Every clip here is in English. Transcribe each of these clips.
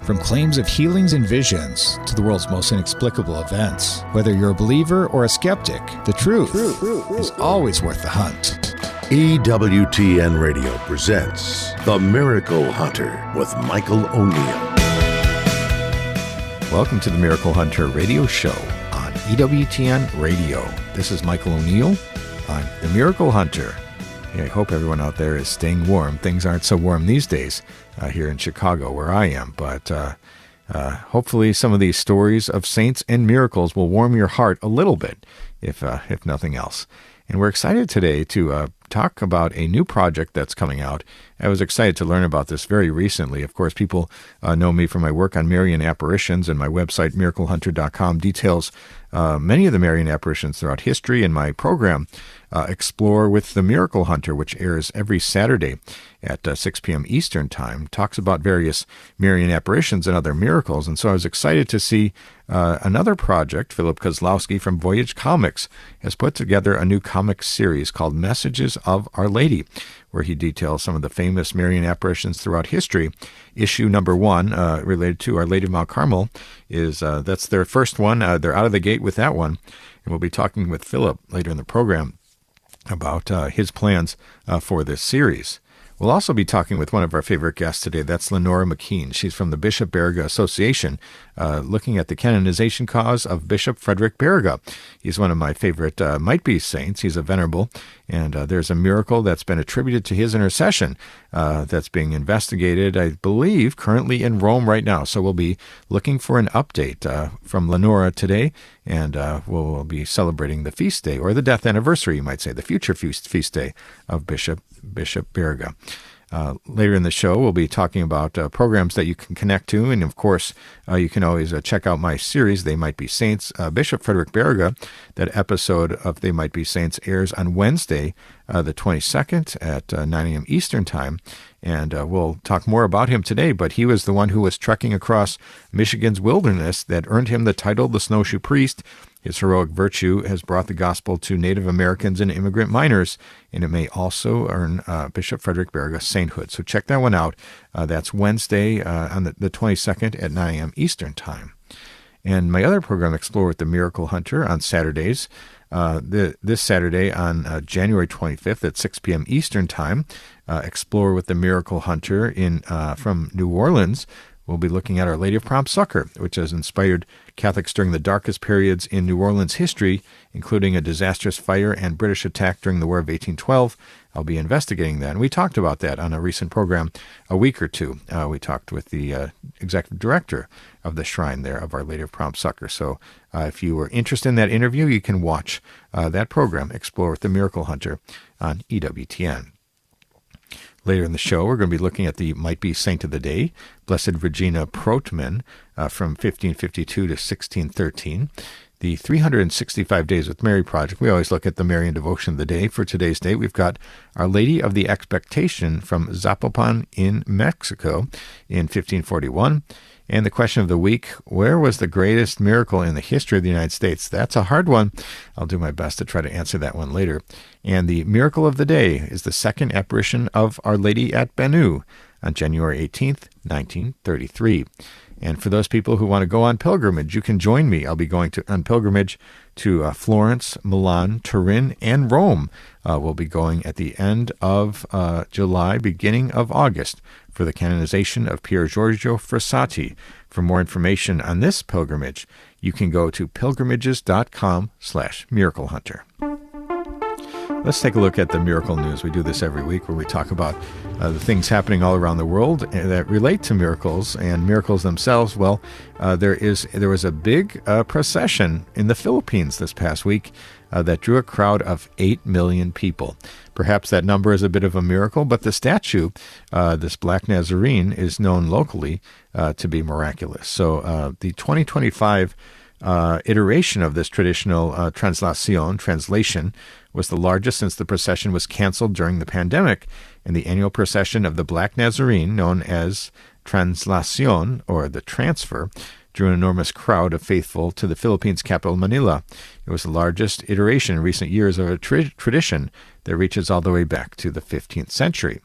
From claims of healings and visions to the world's most inexplicable events, whether you're a believer or a skeptic, the truth is always worth the hunt. EWTN Radio presents The Miracle Hunter with Michael O'Neill. Welcome to the Miracle Hunter radio show on EWTN Radio. This is Michael O'Neill. I'm the Miracle Hunter. I hope everyone out there is staying warm. Things aren't so warm these days here in Chicago where I am, but hopefully some of these stories of saints and miracles will warm your heart a little bit, if nothing else. And we're excited today to talk about a new project that's coming out. I was excited to learn about this very recently. Of course, people know me from my work on Marian apparitions, and my website, miraclehunter.com, details many of the Marian apparitions throughout history. And my program, Explore with the Miracle Hunter, which airs every Saturday at 6 p.m. Eastern Time, talks about various Marian apparitions and other miracles. And so I was excited to see another project. Philip Koslowski from Voyage Comics has put together a new comic series called Messages of Our Lady, where he details some of the famous Marian apparitions throughout history. Issue number 1, related to Our Lady of Mount Carmel, is that's their first one. They're out of the gate with that one. And we'll be talking with Philip later in the program about his plans for this series. We'll also be talking with one of our favorite guests today. That's Lenora McKeen. She's from the Bishop Baraga Association, looking at the canonization cause of Bishop Frederick Baraga. He's one of my favorite might-be saints. He's a venerable, and there's a miracle that's been attributed to his intercession that's being investigated, I believe, currently in Rome right now. So we'll be looking for an update from Lenora today, and we'll be celebrating the feast day, or the death anniversary, you might say, the future feast day of Bishop Baraga. Later in the show, we'll be talking about programs that you can connect to, and of course, you can always check out my series, They Might Be Saints. Bishop Frederick Baraga, that episode of They Might Be Saints airs on Wednesday, the 22nd at 9 a.m. Eastern Time, and we'll talk more about him today, but he was the one who was trekking across Michigan's wilderness that earned him the title the Snowshoe Priest. His heroic virtue has brought the gospel to Native Americans and immigrant miners, and it may also earn Bishop Frederick Baraga sainthood. So check that one out. That's Wednesday on the 22nd at 9 a.m. Eastern Time. And my other program, Explore with the Miracle Hunter, on Saturdays. This Saturday on January 25th at 6 p.m. Eastern Time, Explore with the Miracle Hunter from New Orleans. We'll be looking at Our Lady of Prompt Succor, which has inspired Catholics during the darkest periods in New Orleans history, including a disastrous fire and British attack during the War of 1812. I'll be investigating that. And we talked about that on a recent program a week or two. We talked with the executive director of the shrine there of Our Lady of Prompt Succor. So if you were interested in that interview, you can watch that program, Explore with the Miracle Hunter, on EWTN. Later in the show, we're going to be looking at the might-be saint of the day, Blessed Regina Proteman, from 1552 to 1613. The 365 Days with Mary project. We always look at the Marian devotion of the day. For today's date, we've got Our Lady of the Expectation from Zapopan in Mexico in 1541. And the question of the week, where was the greatest miracle in the history of the United States? That's a hard one. I'll do my best to try to answer that one later. And the miracle of the day is the second apparition of Our Lady at Banu on January 18th, 1933. And for those people who want to go on pilgrimage, you can join me. I'll be going on pilgrimage to Florence, Milan, Turin, and Rome. We'll be going at the end of July, beginning of August, for the canonization of Pier Giorgio Frassati. For more information on this pilgrimage, you can go to pilgrimages.com/miraclehunter. Let's take a look at the miracle news. We do this every week where we talk about the things happening all around the world that relate to miracles and miracles themselves. Well, there was a big procession in the Philippines this past week that drew a crowd of 8 million people. Perhaps that number is a bit of a miracle, but the statue, this Black Nazarene, is known locally to be miraculous. So the 2025 iteration of this traditional translation was the largest since the procession was canceled during the pandemic, and the annual procession of the Black Nazarene, known as Translacion, or the Transfer, drew an enormous crowd of faithful to the Philippines' capital, Manila. It was the largest iteration in recent years of a tradition that reaches all the way back to the 15th century.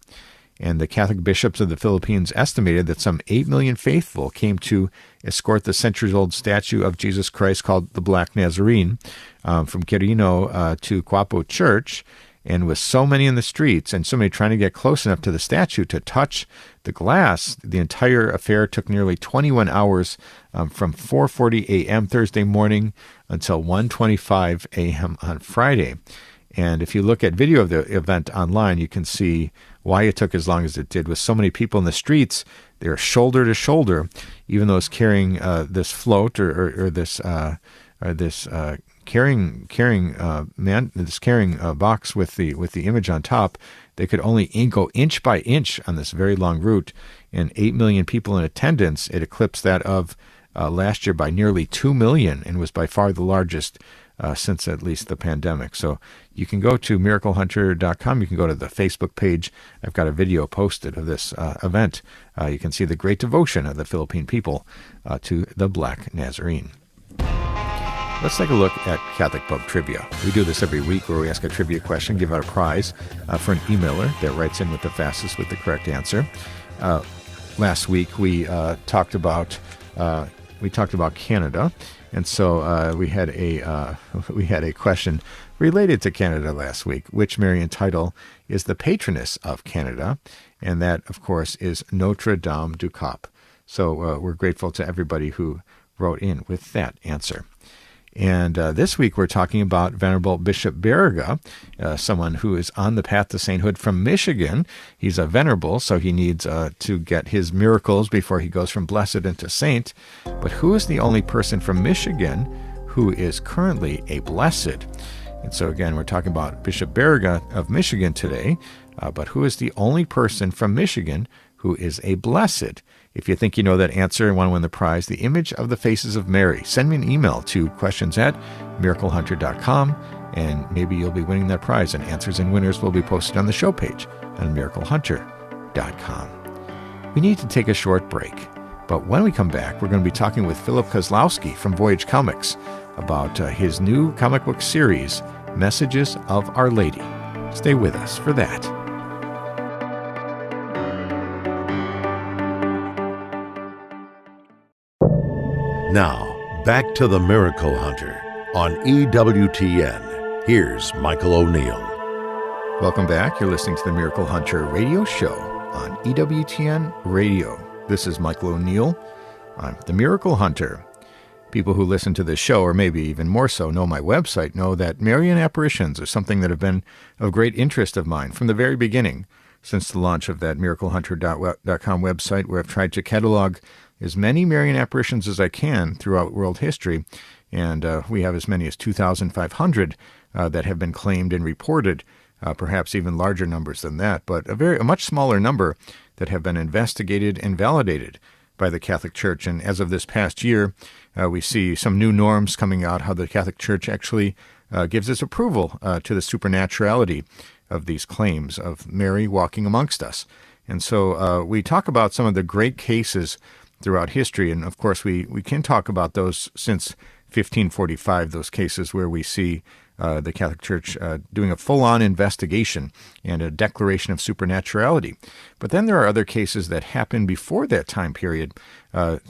And the Catholic bishops of the Philippines estimated that some 8 million faithful came to escort the centuries-old statue of Jesus Christ called the Black Nazarene from Quirino to Quiapo Church. And with so many in the streets and so many trying to get close enough to the statue to touch the glass, the entire affair took nearly 21 hours from 4:40 a.m. Thursday morning until 1:25 a.m. on Friday. And if you look at video of the event online, you can see why it took as long as it did. With so many people in the streets, they're shoulder to shoulder, even those carrying this float or this carrying box with the image on top. They could only go inch by inch on this very long route, and 8 million people in attendance. It eclipsed that of last year by nearly 2 million and was by far the largest since at least the pandemic. So you can go to miraclehunter.com. You can go to the Facebook page. I've got a video posted of this event. You can see the great devotion of the Philippine people to the Black Nazarene. Let's take a look at Catholic Pub Trivia. We do this every week where we ask a trivia question, give out a prize for an emailer that writes in with the fastest with the correct answer. Last week we talked about Canada, and so we had a question related to Canada last week. Which Marian title is the patroness of Canada? And that, of course, is Notre Dame du Cap. So we're grateful to everybody who wrote in with that answer. And this week we're talking about Venerable Bishop Baraga, someone who is on the path to sainthood from Michigan. He's a venerable, so he needs to get his miracles before he goes from blessed into saint. But who is the only person from Michigan who is currently a blessed? And so again, we're talking about Bishop Baraga of Michigan today, but who is the only person from Michigan who is a blessed? If you think you know that answer and want to win the prize, the image of the faces of Mary, send me an email to questions@miraclehunter.com, and maybe you'll be winning that prize, and answers and winners will be posted on the show page on miraclehunter.com. We need to take a short break, but when we come back, we're going to be talking with Philip Koslowski from Voyage Comics about his new comic book series, Messages of Our Lady. Stay with us for that. Now, back to the Miracle Hunter on EWTN. Here's Michael O'Neill. Welcome back. You're listening to the Miracle Hunter radio show on EWTN Radio. This is Michael O'Neill. I'm the Miracle Hunter. People who listen to this show, or maybe even more so, know my website, know that Marian apparitions are something that have been of great interest of mine from the very beginning, since the launch of that miraclehunter.com website, where I've tried to catalog as many Marian apparitions as I can throughout world history, and we have as many as 2,500 that have been claimed and reported, perhaps even larger numbers than that, but a much smaller number that have been investigated and validated by the Catholic Church. And as of this past year, we see some new norms coming out, how the Catholic Church actually gives its approval to the supernaturality of these claims of Mary walking amongst us. And so we talk about some of the great cases throughout history, and of course we can talk about those since 1545, those cases where we see the Catholic Church doing a full-on investigation and a declaration of supernaturality. But then there are other cases that happen before that time period,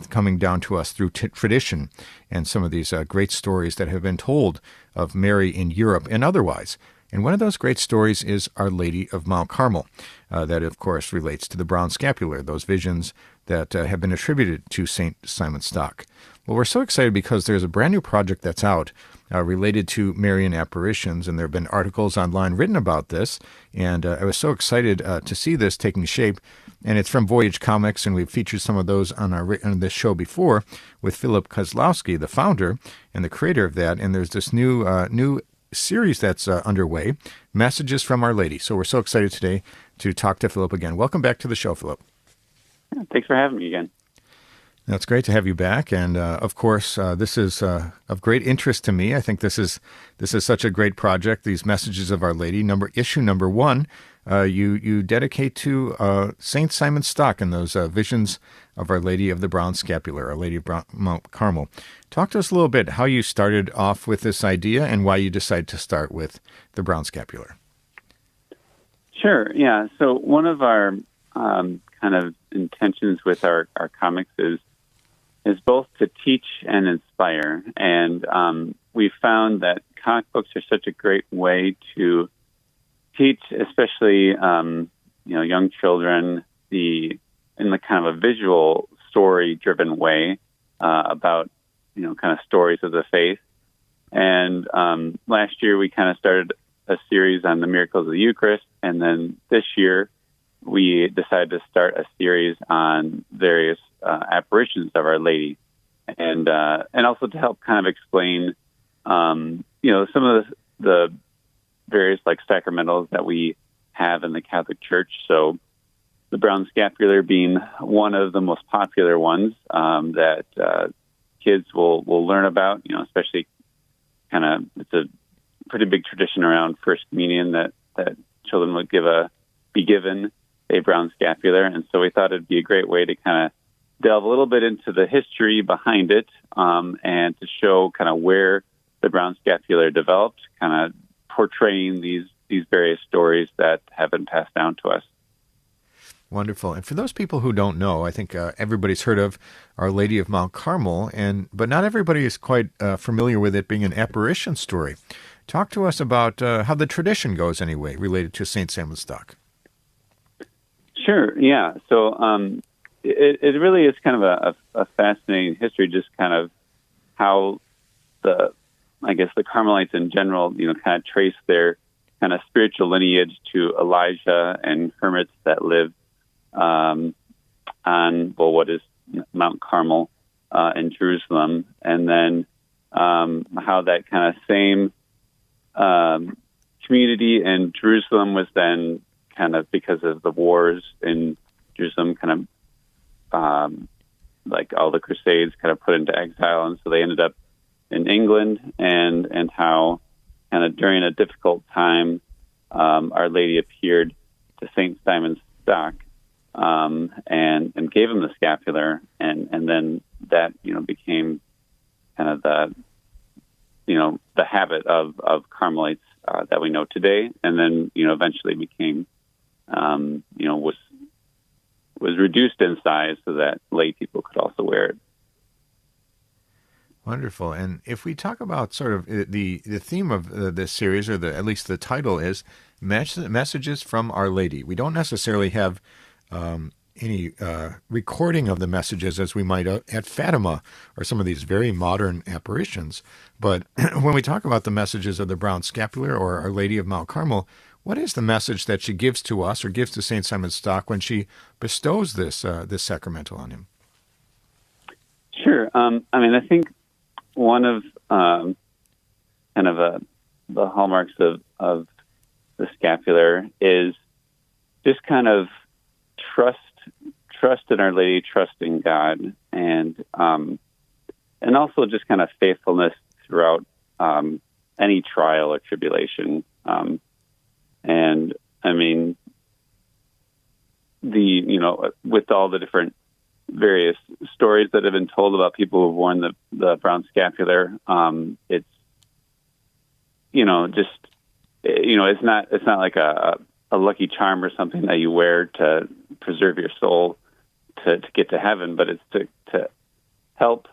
coming down to us through tradition, and some of these great stories that have been told of Mary in Europe and otherwise. And one of those great stories is Our Lady of Mount Carmel. That, of course, relates to the brown scapular, those visions that have been attributed to St. Simon Stock. Well, we're so excited because there's a brand new project that's out related to Marian apparitions, and there have been articles online written about this, and I was so excited to see this taking shape. And it's from Voyage Comics, and we've featured some of those on this show before with Philip Koslowski, the founder and the creator of that. And there's this new series that's underway, Messages from Our Lady. So we're so excited today to talk to Philip again. Welcome back to the show, Philip. Thanks for having me again. It's great to have you back, and of course, this is of great interest to me. I think this is such a great project. These Messages of Our Lady, issue number 1, you dedicate to Saint Simon Stock and those visions of Our Lady of the Brown Scapular, Our Lady of Mount Carmel. Talk to us a little bit how you started off with this idea and why you decided to start with the Brown Scapular. Sure. Yeah. So one of our main kind of intentions with our comics is both to teach and inspire. And we found that comic books are such a great way to teach, especially young children, in the kind of a visual story-driven way about kind of stories of the faith. And last year we kind of started a series on the miracles of the Eucharist, and then this year we decided to start a series on various apparitions of Our Lady, and also to help kind of explain, some of the various like sacramentals that we have in the Catholic Church. So the brown scapular being one of the most popular ones that kids will learn about. Especially kind of it's a pretty big tradition around First Communion that children would be given a brown scapular, and so we thought it'd be a great way to kind of delve a little bit into the history behind it, and to show kind of where the brown scapular developed, kind of portraying these various stories that have been passed down to us. Wonderful. And for those people who don't know, I think everybody's heard of Our Lady of Mount Carmel, but not everybody is quite familiar with it being an apparition story. Talk to us about how the tradition goes anyway, related to St. Simon Stock. Sure, yeah. So it really is kind of a fascinating history, just kind of how the Carmelites in general, kind of trace their kind of spiritual lineage to Elijah and hermits that lived on what is Mount Carmel in Jerusalem, and then how that kind of same community in Jerusalem was then kind of, because of the wars in Jerusalem, kind of like all the Crusades, kind of put into exile, and so they ended up in England, and how kind of during a difficult time, Our Lady appeared to St. Simon's Stock, and gave him the scapular, and then that became kind of the habit of Carmelites that we know today, and then eventually became was reduced in size so that lay people could also wear it. Wonderful. And if we talk about sort of the theme of this series, or at least the title is Messages from Our Lady. We don't necessarily have any recording of the messages as we might at Fatima or some of these very modern apparitions. But when we talk about the messages of the brown scapular or Our Lady of Mount Carmel, what is the message that she gives to us or gives to St. Simon Stock when she bestows this sacramental on him? Sure. I think one of kind of the hallmarks of the scapular is just kind of trust in Our Lady, trust in God, and also just kind of faithfulness throughout any trial or tribulation. And I mean, with all the different various stories that have been told about people who've worn the brown scapular, it's not like a lucky charm or something that you wear to preserve your soul to get to heaven, but it's to help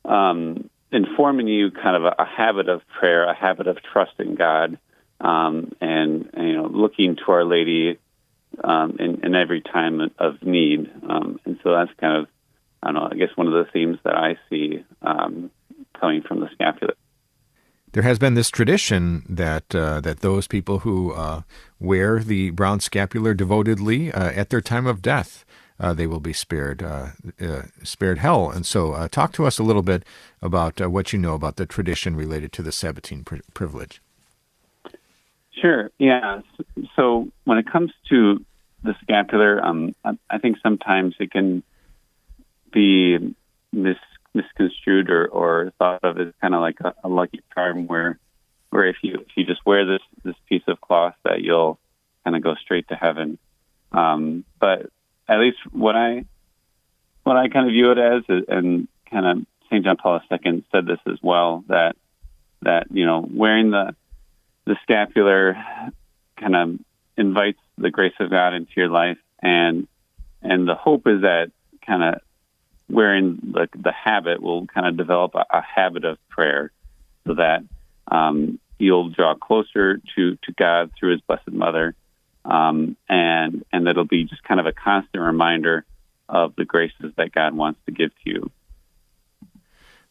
informing you kind of a habit of prayer, a habit of trusting God, and looking to Our Lady in every time of need. And so that's kind of, I guess one of the themes that I see coming from the scapular. There has been this tradition that those people who wear the brown scapular devotedly at their time of death, they will be spared hell. And so talk to us a little bit about what you know about the tradition related to the Sabbatine privilege. Sure, yeah. So when it comes to the scapular, I think sometimes it can be misconstrued or thought of as kind of like a lucky charm where if you just wear this piece of cloth that you'll kind of go straight to heaven. But at least what I kind of view it as, and kind of St. John Paul II said this as well, that wearing the scapular kind of invites the grace of God into your life, and And the hope is that kind of wherein the habit will kind of develop a habit of prayer, so that you'll draw closer to God through His Blessed Mother, and that it'll be just kind of a constant reminder of the graces that God wants to give to you.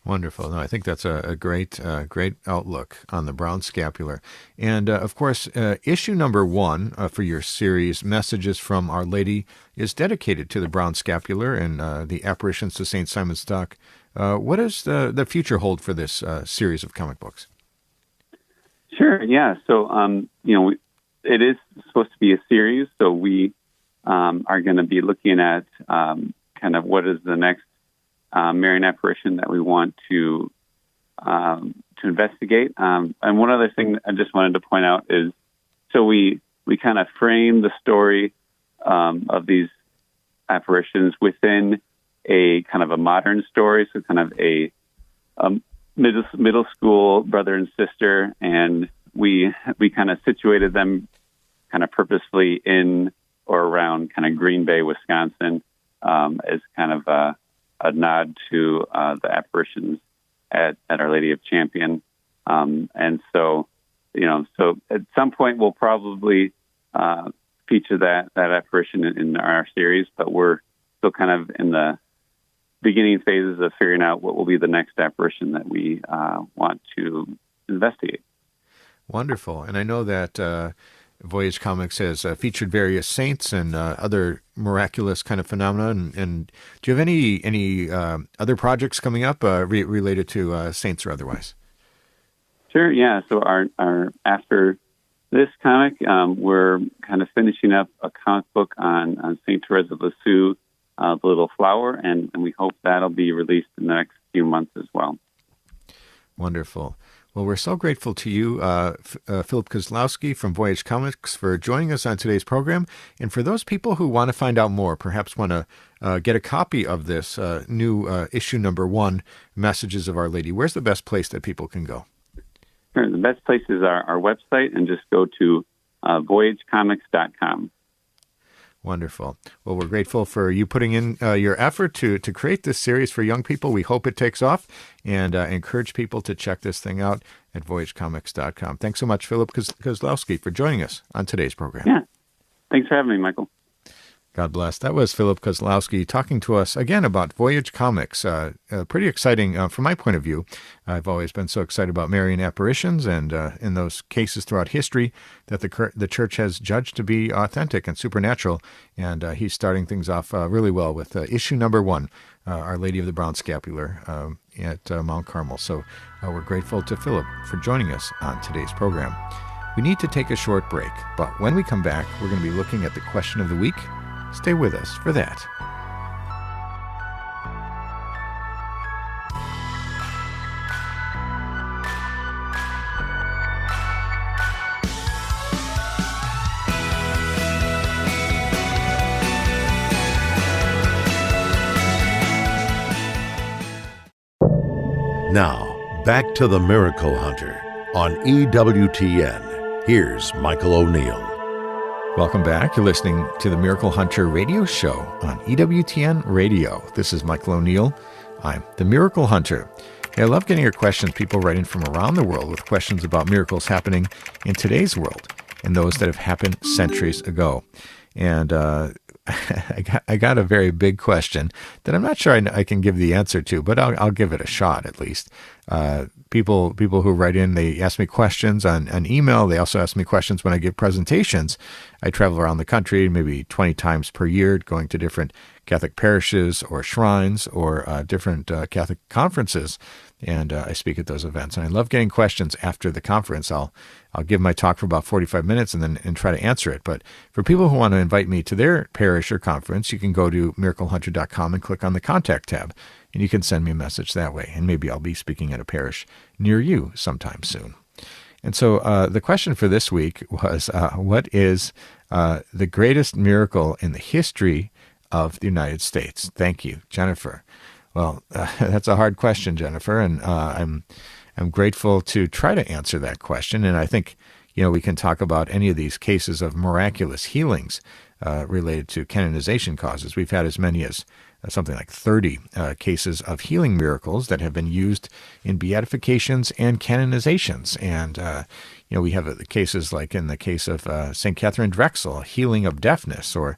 Wonderful. No, I think that's a great outlook on the brown scapular. And, of course, issue number 1 for your series, Messages from Our Lady, is dedicated to the brown scapular and the apparitions to St. Simon Stock. What does the future hold for this series of comic books? Sure, yeah. So, it is supposed to be a series, so we are going to be looking at kind of what is the next Marian apparition that we want to investigate. And one other thing I just wanted to point out is, so we kind of frame the story of these apparitions within a kind of a modern story, so kind of a middle school brother and sister, and we kind of situated them kind of purposely in or around kind of Green Bay, Wisconsin, as kind of a nod to the apparitions at Our Lady of Champion. And so, so at some point we'll probably feature that apparition in our series, but we're still kind of in the beginning phases of figuring out what will be the next apparition that we want to investigate. Wonderful. And I know that Voyage Comics has featured various saints and other miraculous kind of phenomena. And do you have any other projects coming up related to saints or otherwise? Sure. Yeah. So our after this comic, we're kind of finishing up a comic book on Saint Therese of Lisieux, the Little Flower, and we hope that'll be released in the next few months as well. Wonderful. Well, we're so grateful to you, Philip Koslowski from Voyage Comics, for joining us on today's program. And for those people who want to find out more, perhaps want to get a copy of this new issue number 1, Messages of Our Lady, where's the best place that people can go? Sure. The best place is our website, and just go to voyagecomics.com. Wonderful. Well, we're grateful for you putting in your effort to create this series for young people. We hope it takes off, and encourage people to check this thing out at voyagecomics.com. Thanks so much, Philip Koslowski, for joining us on today's program. Yeah. Thanks for having me, Michael. God bless. That was Philip Koslowski talking to us again about Voyage Comics. Pretty exciting from my point of view. I've always been so excited about Marian apparitions and in those cases throughout history that the Church has judged to be authentic and supernatural. And he's starting things off really well with issue number 1, Our Lady of the Brown Scapular at Mount Carmel. So we're grateful to Philip for joining us on today's program. We need to take a short break, but when we come back, we're going to be looking at the question of the week. Stay with us for that. Now, back to the Miracle Hunter on EWTN. Here's Michael O'Neill. Welcome back. You're listening to the Miracle Hunter radio show on EWTN Radio. This is Michael O'Neill. I'm the Miracle Hunter. Hey, I love getting your questions. People write in from around the world with questions about miracles happening in today's world and those that have happened centuries ago. And I got a very big question that I'm not sure I can give the answer to, but I'll give it a shot at least. People who write in, they ask me questions on email. They also ask me questions when I give presentations. I travel around the country maybe 20 times per year, going to different Catholic parishes or shrines or different Catholic conferences, and I speak at those events. And I love getting questions after the conference. I'll give my talk for about 45 minutes and try to answer it. But for people who want to invite me to their parish or conference, you can go to miraclehunter.com and click on the contact tab, and you can send me a message that way. And maybe I'll be speaking at a parish near you sometime soon. And so the question for this week was, what is the greatest miracle in the history of the United States? Thank you, Jennifer. Well, that's a hard question, Jennifer, and I'm grateful to try to answer that question. And I think, we can talk about any of these cases of miraculous healings related to canonization causes. We've had as many as something like 30 cases of healing miracles that have been used in beatifications and canonizations. And, we have cases like in the case of St. Catherine Drexel, healing of deafness, or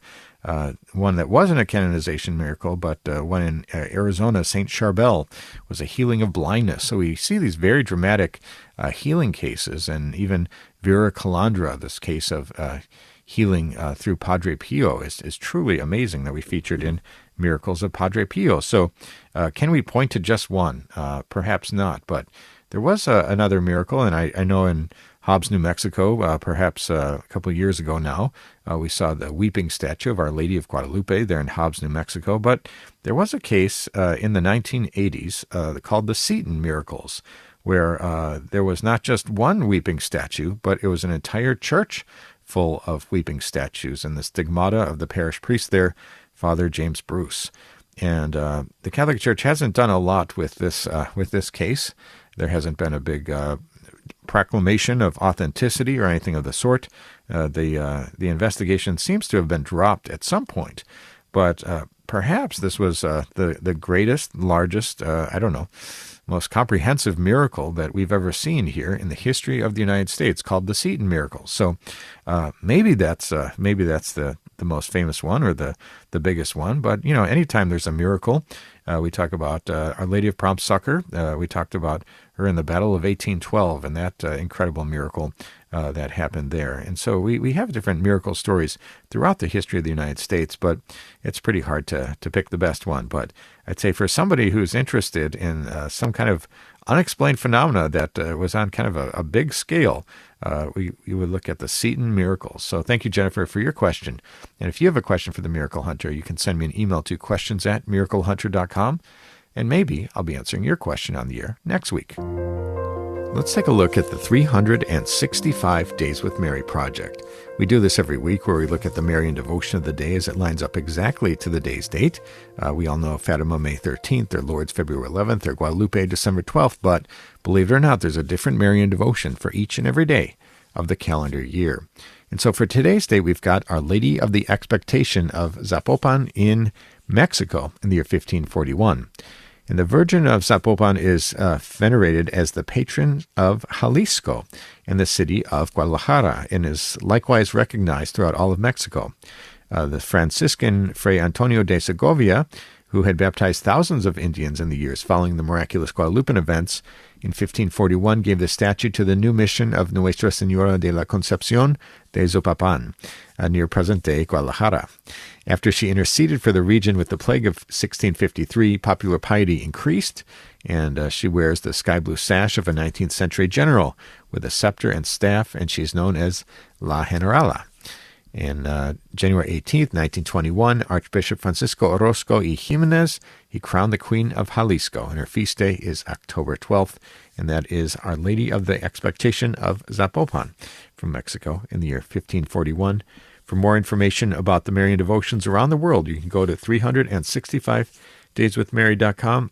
one that wasn't a canonization miracle, but one in Arizona, St. Charbel, was a healing of blindness. So we see these very dramatic healing cases, and even Vera Calandra, this case of healing through Padre Pio, is truly amazing that we featured in Miracles of Padre Pio. So can we point to just one? Perhaps not, but there was another miracle, and I know in Hobbs, New Mexico, perhaps a couple of years ago now, we saw the weeping statue of Our Lady of Guadalupe there in Hobbs, New Mexico. But there was a case in the 1980s called the Seton Miracles, where there was not just one weeping statue, but it was an entire church full of weeping statues, and the stigmata of the parish priest there, Father James Bruce. And the Catholic Church hasn't done a lot with this case. There hasn't been a big proclamation of authenticity or anything of the sort. The investigation seems to have been dropped at some point, but perhaps this was the greatest, largest, most comprehensive miracle that we've ever seen here in the history of the United States, called the Seton Miracles. So maybe that's the most famous one, or the biggest one. But anytime there's a miracle, we talk about Our Lady of Prompt Succor. We talked about her in the Battle of 1812 and that incredible miracle that happened there. And so we have different miracle stories throughout the history of the United States, but it's pretty hard to pick the best one. But I'd say for somebody who's interested in some kind of unexplained phenomena that was on kind of a big scale, we would look at the Seton Miracles. So thank you, Jennifer, for your question. And if you have a question for the Miracle Hunter, you can send me an email to questions@miraclehunter.com, and maybe I'll be answering your question on the air next week. Let's take a look at the 365 Days with Mary project. We do this every week, where we look at the Marian devotion of the day as it lines up exactly to the day's date. We all know Fatima, May 13th, their Lourdes, February 11th, their Guadalupe, December 12th, but believe it or not, there's a different Marian devotion for each and every day of the calendar year. And so for today's day, we've got Our Lady of the Expectation of Zapopan in Mexico in the year 1541. And the Virgin of Zapopan is venerated as the patron of Jalisco and the city of Guadalajara, and is likewise recognized throughout all of Mexico. The Franciscan Fray Antonio de Segovia, who had baptized thousands of Indians in the years following the miraculous Guadalupan events, in 1541 gave the statue to the new mission of Nuestra Señora de la Concepción de Zapopan, near present-day Guadalajara. After she interceded for the region with the plague of 1653, popular piety increased, and she wears the sky blue sash of a 19th century general with a scepter and staff, and she is known as La Generala. In January 18th, 1921, Archbishop Francisco Orozco y Jimenez, he crowned the Queen of Jalisco, and her feast day is October 12th, and that is Our Lady of the Expectation of Zapopan from Mexico in the year 1541. For more information about the Marian devotions around the world, you can go to 365dayswithmary.com.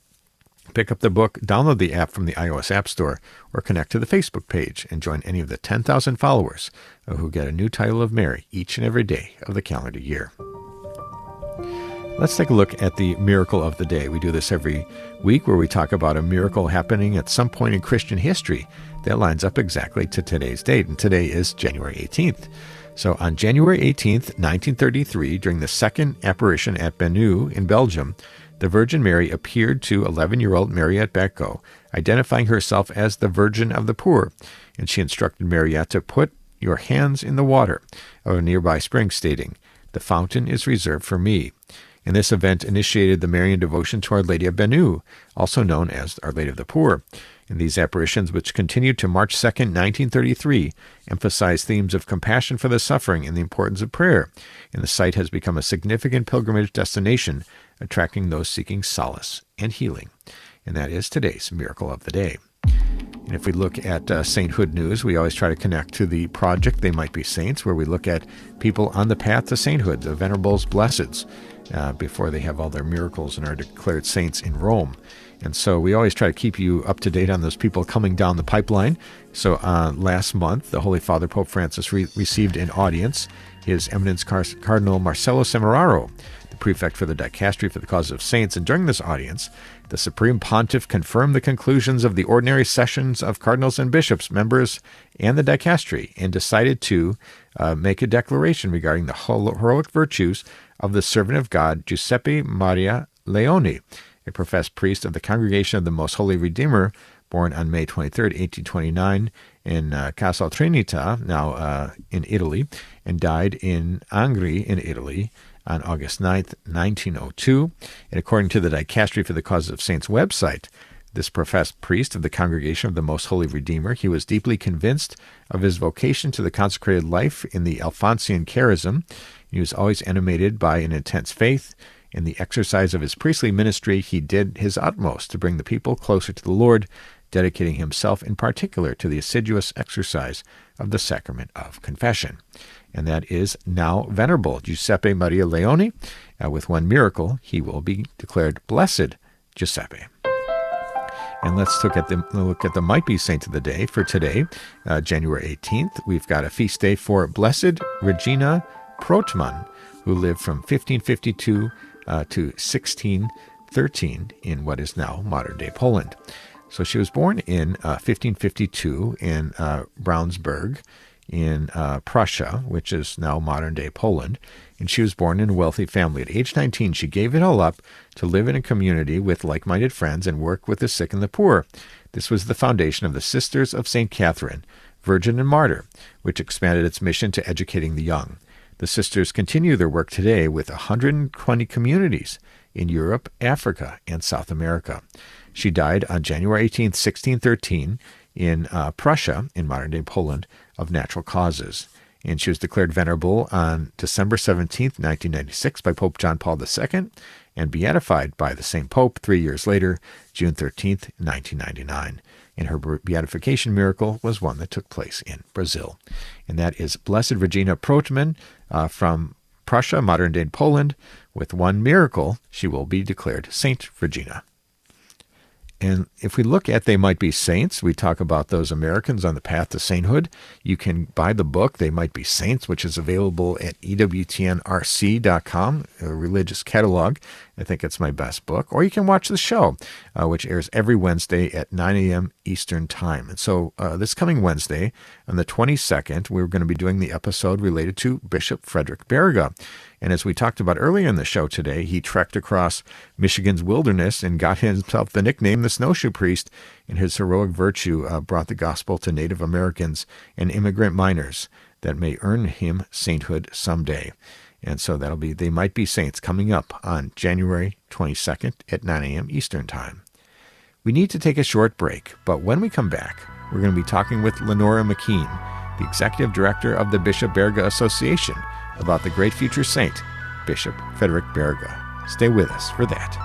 Pick up the book, download the app from the iOS App Store, or connect to the Facebook page and join any of the 10,000 followers who get a new title of Mary each and every day of the calendar year. Let's take a look at the miracle of the day. We do this every week, where we talk about a miracle happening at some point in Christian history that lines up exactly to today's date, and today is January 18th. So on January 18th, 1933, during the second apparition at Benu in Belgium, the Virgin Mary appeared to 11-year-old Mariette Bacot, identifying herself as the Virgin of the Poor, and she instructed Mariette to put your hands in the water of a nearby spring, stating, "The fountain is reserved for me." And this event initiated the Marian devotion to Our Lady of Benu, also known as Our Lady of the Poor. And these apparitions, which continued to March 2nd, 1933, emphasize themes of compassion for the suffering and the importance of prayer. And the site has become a significant pilgrimage destination, attracting those seeking solace and healing. And that is today's Miracle of the Day. And if we look at sainthood news, we always try to connect to the project They Might Be Saints, where we look at people on the path to sainthood, the venerables, blesseds, before they have all their miracles and are declared saints in Rome. And so we always try to keep you up to date on those people coming down the pipeline. So last month, the Holy Father Pope Francis received in audience His Eminence Cardinal Marcelo Semeraro, the prefect for the Dicastery for the Cause of Saints. And during this audience, the Supreme Pontiff confirmed the conclusions of the ordinary sessions of cardinals and bishops, members, and the Dicastery, and decided to make a declaration regarding the heroic virtues of the servant of God, Giuseppe Maria Leoni, a professed priest of the Congregation of the Most Holy Redeemer, born on May 23, 1829, in Casal Trinita, now in Italy, and died in Angri in Italy on August 9, 1902. And according to the Dicastery for the Cause of Saints website, this professed priest of the Congregation of the Most Holy Redeemer, he was deeply convinced of his vocation to the consecrated life in the Alphonsian charism. He was always animated by an intense faith. In the exercise of his priestly ministry, he did his utmost to bring the people closer to the Lord, dedicating himself in particular to the assiduous exercise of the sacrament of confession. And that is now Venerable Giuseppe Maria Leoni. With one miracle, he will be declared Blessed Giuseppe. And let's look at the might-be saint of the day for today, January 18th. We've got a feast day for Blessed Regina Protman, who lived from 1552 to 1613 in what is now modern-day Poland. So she was born in 1552 in Braunsberg in Prussia, which is now modern-day Poland, and she was born in a wealthy family. At age 19, she gave it all up to live in a community with like-minded friends and work with the sick and the poor. This was the foundation of the Sisters of St. Catherine, Virgin and Martyr, which expanded its mission to educating the young. The sisters continue their work today with 120 communities in Europe, Africa, and South America. She died on January 18, 1613, in Prussia, in modern-day Poland, of natural causes. And she was declared venerable on December 17, 1996, by Pope John Paul II, and beatified by the same Pope 3 years later, June 13, 1999. And her beatification miracle was one that took place in Brazil. And that is Blessed Regina Protman from Prussia, modern-day Poland. With one miracle, she will be declared Saint Regina. And if we look at They Might Be Saints, we talk about those Americans on the path to sainthood. You can buy the book, They Might Be Saints, which is available at EWTNRC.com, a religious catalog. I think it's my best book. Or you can watch the show, which airs every Wednesday at 9 a.m. Eastern Time. And so this coming Wednesday, on the 22nd, we're going to be doing the episode related to Bishop Frederick Baraga. And as we talked about earlier in the show today, he trekked across Michigan's wilderness and got himself the nickname the Snowshoe Priest, and his heroic virtue brought the gospel to Native Americans and immigrant miners that may earn him sainthood someday. And so that'll be They Might Be Saints coming up on January 22nd at 9 a.m. Eastern Time. We need to take a short break, but when we come back, we're going to be talking with Lenora McKeen, the Executive Director of the Bishop Baraga Association, about the great future saint, Bishop Frederick Baraga. Stay with us for that.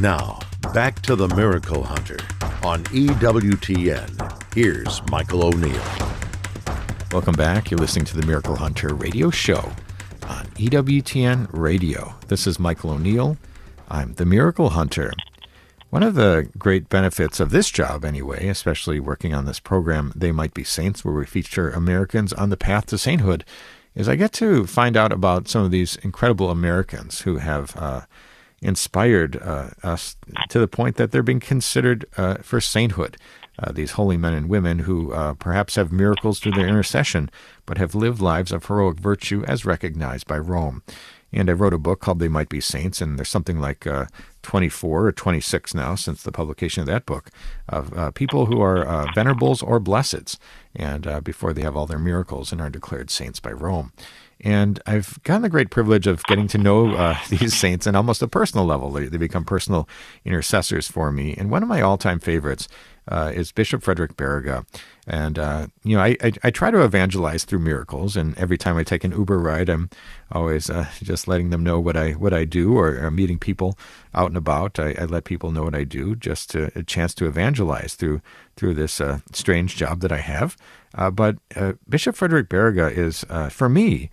Now, back to the Miracle Hunter on EWTN. Here's Michael O'Neill. Welcome back. You're listening to the Miracle Hunter radio show on EWTN Radio. This is Michael O'Neill. I'm the Miracle Hunter. One of the great benefits of this job, anyway, especially working on this program, They Might Be Saints, where we feature Americans on the path to sainthood, is I get to find out about some of these incredible Americans who have inspired us to the point that they're being considered for sainthood. These holy men and women who perhaps have miracles through their intercession, but have lived lives of heroic virtue as recognized by Rome. And I wrote a book called They Might Be Saints, and there's something like 24 or 26 now since the publication of that book, of people who are venerables or blesseds, and before they have all their miracles and are declared saints by Rome. And I've gotten the great privilege of getting to know these saints on almost a personal level. They become personal intercessors for me. And one of my all-time favorites is Bishop Frederick Baraga. And, I try to evangelize through miracles. And every time I take an Uber ride, I'm always just letting them know what I do, or meeting people out and about. I let people know what I do, just a chance to evangelize through this strange job that I have. But Bishop Frederick Baraga is, for me,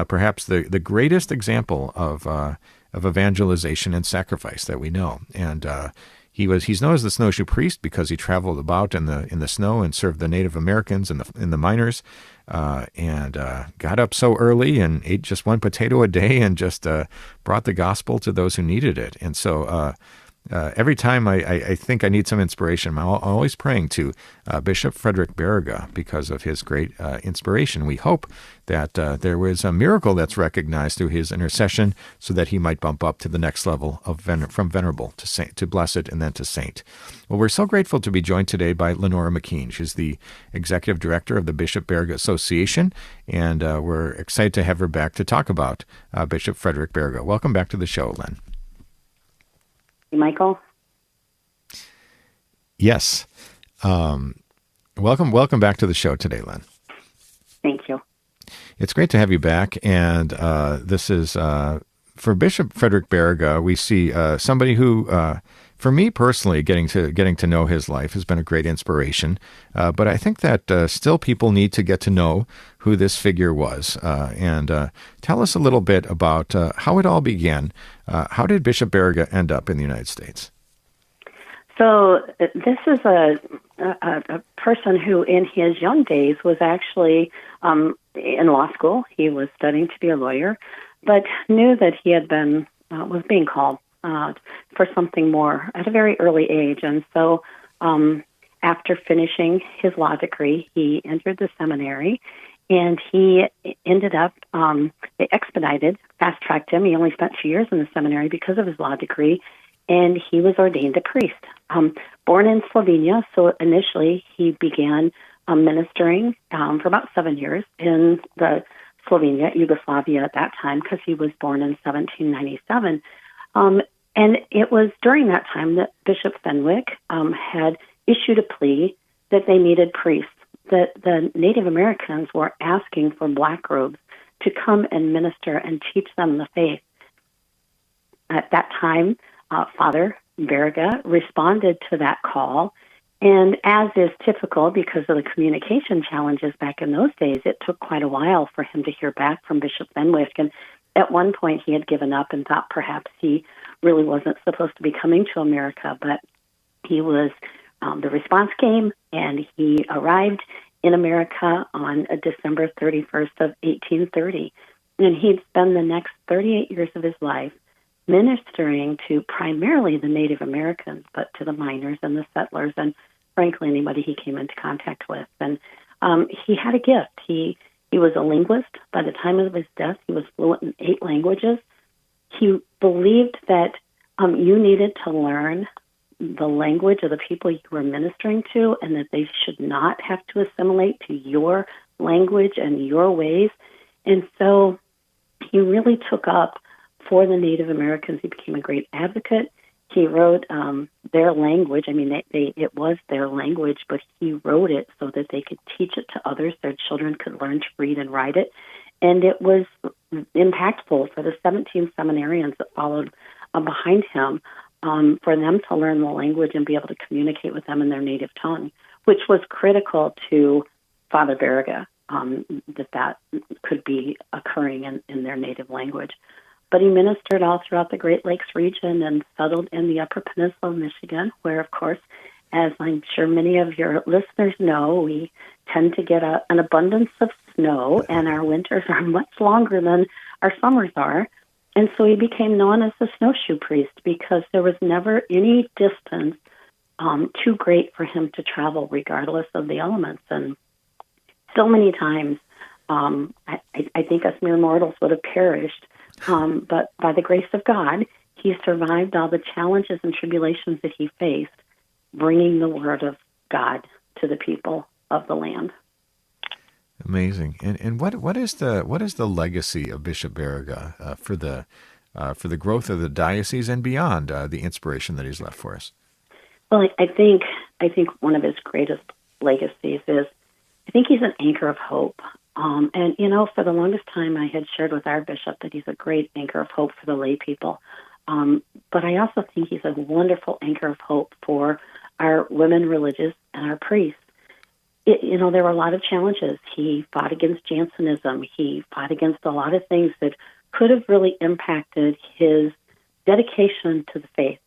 perhaps the greatest example of evangelization and sacrifice that we know. And he's known as the Snowshoe Priest because he traveled about in the snow and served the Native Americans and the miners, and got up so early and ate just one potato a day and just brought the gospel to those who needed it. And so every time I think I need some inspiration, I'm always praying to Bishop Frederick Baraga because of his great inspiration. We hope that there was a miracle that's recognized through his intercession so that he might bump up to the next level of from venerable to saint, to blessed, and then to saint. Well, we're so grateful to be joined today by Lenora McKeen. She's the executive director of the Bishop Baraga Association, and we're excited to have her back to talk about Bishop Frederick Baraga. Welcome back to the show, Len. Michael? Yes. Welcome back to the show today, Len. Thank you. It's great to have you back. And this is, for Bishop Frederick Baraga, we see somebody who, for me personally, getting to know his life has been a great inspiration. But I think that still people need to get to know who this figure was. And tell us a little bit about how it all began. How did Bishop Baraga end up in the United States? So this is a person who, in his young days, was actually in law school. He was studying to be a lawyer, but knew that he had been was being called for something more at a very early age. And so after finishing his law degree, he entered the seminary, and he ended up, they fast-tracked him. He only spent 2 years in the seminary because of his law degree, and he was ordained a priest. Born in Slovenia, so initially he began ministering for about 7 years in the Yugoslavia at that time, because he was born in 1797. And it was during that time that Bishop Fenwick had issued a plea that they needed priests, that the Native Americans were asking for black robes to come and minister and teach them the faith. At that time, Father Baraga responded to that call, and as is typical because of the communication challenges back in those days, it took quite a while for him to hear back from Bishop Fenwick. And at one point he had given up and thought perhaps he really wasn't supposed to be coming to America, but he was, the response came, and he arrived in America on December 31st of 1830. And he'd spend the next 38 years of his life ministering to primarily the Native Americans, but to the miners and the settlers, and frankly, anybody he came into contact with. And he had a gift. He was a linguist. By the time of his death, he was fluent in 8 languages. He believed that you needed to learn the language of the people you were ministering to, and that they should not have to assimilate to your language and your ways. And so he really took up for the Native Americans. He became a great advocate. He wrote their language. I mean, it was their language, but he wrote it so that they could teach it to others. Their children could learn to read and write it. And it was impactful for the 17 seminarians that followed behind him, for them to learn the language and be able to communicate with them in their native tongue, which was critical to Father Baraga, that could be occurring in their native language. But he ministered all throughout the Great Lakes region and settled in the Upper Peninsula of Michigan, where, of course, as I'm sure many of your listeners know, we tend to get an abundance of snow, and our winters are much longer than our summers are. And so he became known as the Snowshoe Priest because there was never any distance too great for him to travel, regardless of the elements. And so many times, I think us mere mortals would have perished. But by the grace of God, he survived all the challenges and tribulations that he faced, bringing the word of God to the people of the land. Amazing. And what is the legacy of Bishop Baraga for the growth of the diocese and beyond, the inspiration that he's left for us? Well, I think one of his greatest legacies is I think he's an anchor of hope. And, for the longest time I had shared with our bishop that he's a great anchor of hope for the lay people. But I also think he's a wonderful anchor of hope for our women religious and our priests. There were a lot of challenges. He fought against Jansenism. He fought against a lot of things that could have really impacted his dedication to the faith.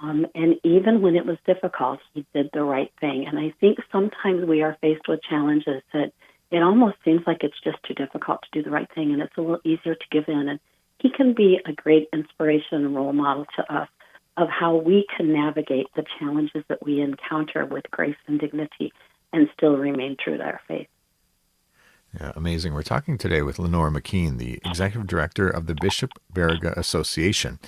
And even when it was difficult, he did the right thing. And I think sometimes we are faced with challenges that it almost seems like it's just too difficult to do the right thing, and it's a little easier to give in. And he can be a great inspiration and role model to us of how we can navigate the challenges that we encounter with grace and dignity and still remain true to our faith. Yeah, amazing. We're talking today with Lenora McKeen, the Executive Director of the Bishop Baraga Association.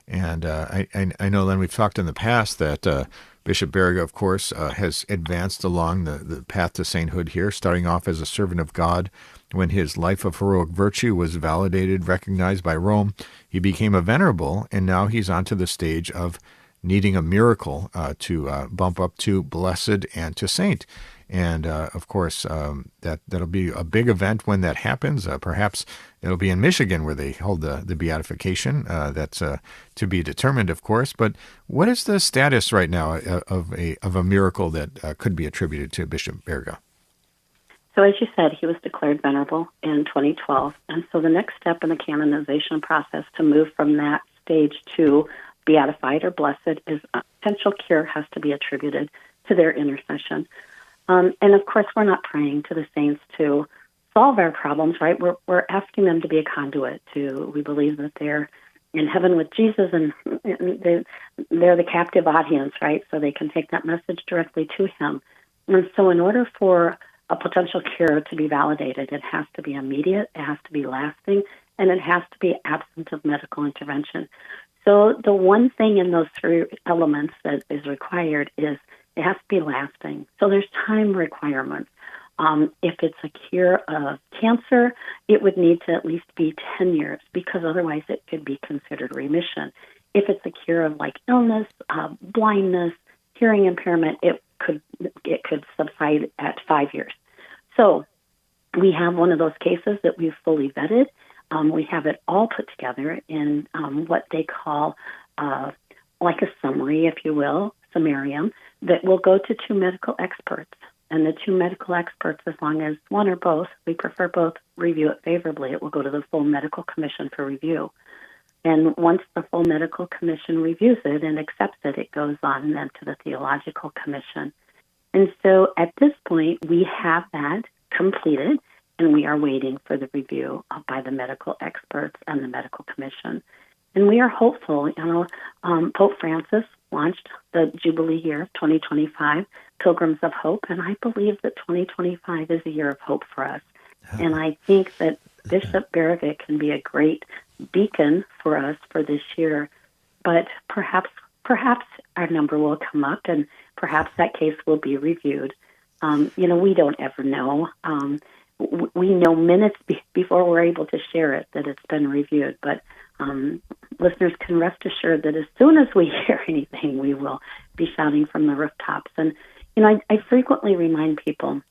And I know, Len, we've talked in the past that Bishop Baraga, of course, has advanced along the path to sainthood here, starting off as a servant of God. When his life of heroic virtue was validated, recognized by Rome, he became a venerable, and now he's onto the stage of needing a miracle to bump up to blessed and to saint. And, of course, that'll be a big event when that happens. Perhaps it'll be in Michigan where they hold the beatification. That's to be determined, of course. But what is the status right now of a miracle that could be attributed to Bishop Baraga? So as you said, he was declared venerable in 2012. And so the next step in the canonization process to move from that stage to beatified or blessed is a potential cure has to be attributed to their intercession. And of course, we're not praying to the saints to solve our problems, right? We're asking them to be a conduit to. We believe that they're in heaven with Jesus, and they're the captive audience, right? So they can take that message directly to him. And so, in order for a potential cure to be validated, it has to be immediate, it has to be lasting, and it has to be absent of medical intervention. So the one thing in those three elements that is required is it has to be lasting. So there's time requirements. If it's a cure of cancer, it would need to at least be 10 years because otherwise it could be considered remission. If it's a cure of like illness, blindness, hearing impairment, it could subside at 5 years. So we have one of those cases that we've fully vetted. We have it all put together in what they call like a summary, if you will, summarium, that will go to two medical experts. And the two medical experts, as long as one or both, we prefer both, review it favorably, it will go to the full medical commission for review. And once the full medical commission reviews it and accepts it, it goes on then to the theological commission. And so at this point, we have that completed, and we are waiting for the review by the medical experts and the medical commission. And we are hopeful. Pope Francis launched the Jubilee year of 2025, Pilgrims of Hope, and I believe that 2025 is a year of hope for us. And I think that Bishop Baraga can be a great beacon for us for this year. But perhaps our number will come up, and perhaps that case will be reviewed. We don't ever know. We know minutes before we're able to share it that it's been reviewed, but listeners can rest assured that as soon as we hear anything, we will be shouting from the rooftops. And, I frequently remind people,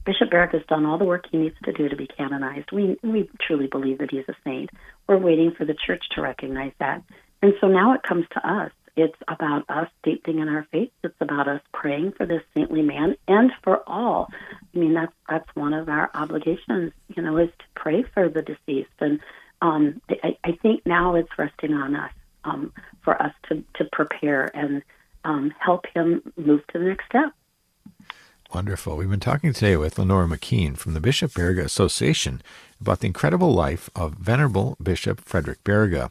Bishop Baraga has done all the work he needs to do to be canonized. We truly believe that he's a saint. We're waiting for the church to recognize that. And so now it comes to us. It's about us deepening in our faith. It's about us praying for this saintly man and for all. I mean, that's one of our obligations, is to pray for the deceased. And I think now it's resting on us for us to prepare and help him move to the next step. Wonderful. We've been talking today with Lenora McKeen from the Bishop Baraga Association about the incredible life of Venerable Bishop Frederick Baraga.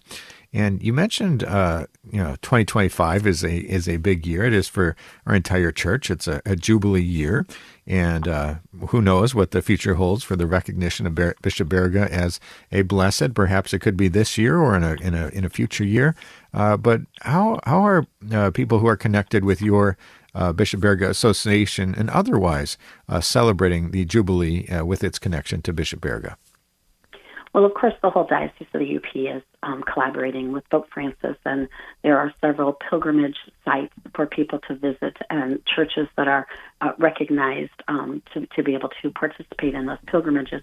And you mentioned, 2025 is a big year. It is for our entire church. It's a Jubilee year. And who knows what the future holds for the recognition of Bishop Baraga as a blessed. Perhaps it could be this year or in a future year. But how are people who are connected with your Bishop Baraga Association and otherwise celebrating the Jubilee with its connection to Bishop Baraga? Well, of course, the whole Diocese of the UP is collaborating with Pope Francis, and there are several pilgrimage sites for people to visit and churches that are recognized to be able to participate in those pilgrimages.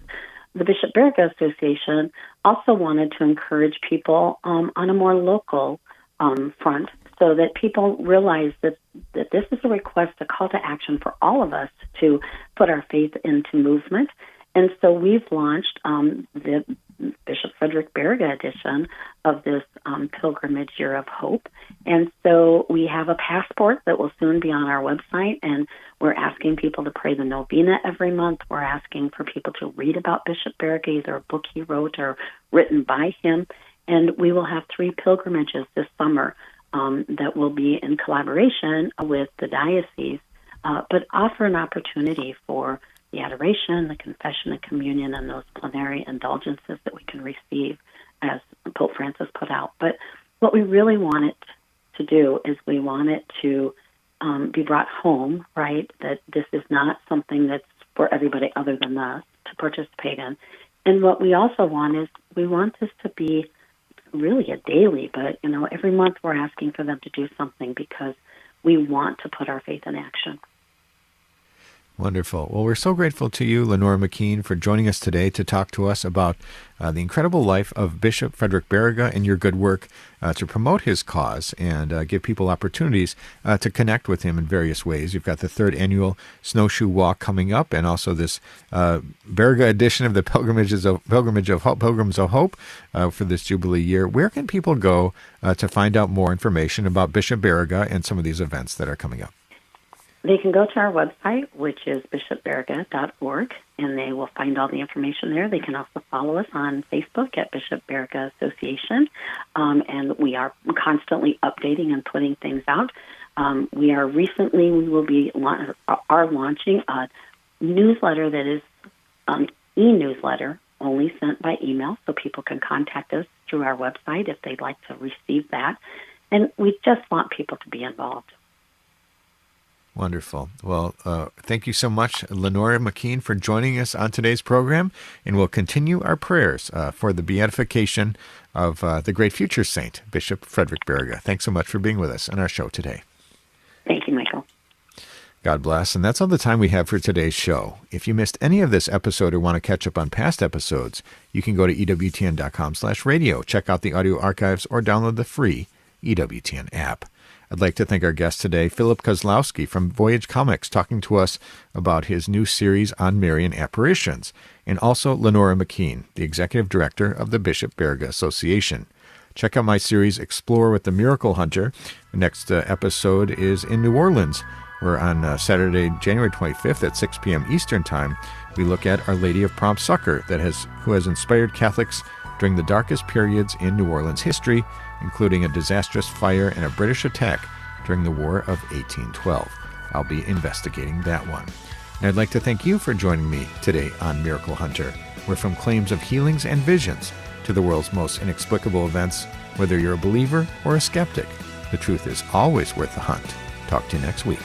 The Bishop Baraga Association also wanted to encourage people on a more local front, so that people realize that this is a request, a call to action for all of us to put our faith into movement. And so we've launched the Bishop Frederick Baraga edition of this Pilgrimage Year of Hope. And so we have a passport that will soon be on our website, and we're asking people to pray the novena every month. We're asking for people to read about Bishop Baraga, either a book he wrote or written by him. And we will have 3 pilgrimages this summer that will be in collaboration with the diocese, but offer an opportunity for the adoration, the confession and communion, and those plenary indulgences that we can receive as Pope Francis put out. But what we really want it to do is we want it to be brought home, right, that this is not something that's for everybody other than us to participate in. And what we also want is we want this to be really a daily, but, every month we're asking for them to do something because we want to put our faith in action. Wonderful. Well, we're so grateful to you, Lenora McKeen, for joining us today to talk to us about the incredible life of Bishop Frederick Baraga and your good work to promote his cause and give people opportunities to connect with him in various ways. You've got the 3rd annual Snowshoe Walk coming up, and also this Baraga edition of the Pilgrimage of Hope for this Jubilee year. Where can people go to find out more information about Bishop Baraga and some of these events that are coming up? They can go to our website, which is bishopbaraga.org, and they will find all the information there. They can also follow us on Facebook at Bishop Baraga Association, and we are constantly updating and putting things out. We will be launching a newsletter that is an e-newsletter only sent by email, so people can contact us through our website if they'd like to receive that. And we just want people to be involved. Wonderful. Well, thank you so much, Lenora McKeen, for joining us on today's program, and we'll continue our prayers for the beatification of the great future saint, Bishop Frederick Baraga. Thanks so much for being with us on our show today. Thank you, Michael. God bless. And that's all the time we have for today's show. If you missed any of this episode or want to catch up on past episodes, you can go to EWTN.com/radio, check out the audio archives, or download the free EWTN app. I'd like to thank our guest today, Philip Koslowski from Voyage Comics, talking to us about his new series on Marian apparitions, and also Lenora McKeen, the executive director of the Bishop Baraga Association. Check out my series, Explore with the Miracle Hunter. The next episode is in New Orleans, where on Saturday, January 25th at 6 p.m. Eastern Time, we look at Our Lady of Prompt Succor, who has inspired Catholics during the darkest periods in New Orleans history, including a disastrous fire and a British attack during the War of 1812. I'll be investigating that one. And I'd like to thank you for joining me today on Miracle Hunter, where from claims of healings and visions to the world's most inexplicable events, whether you're a believer or a skeptic, the truth is always worth the hunt. Talk to you next week.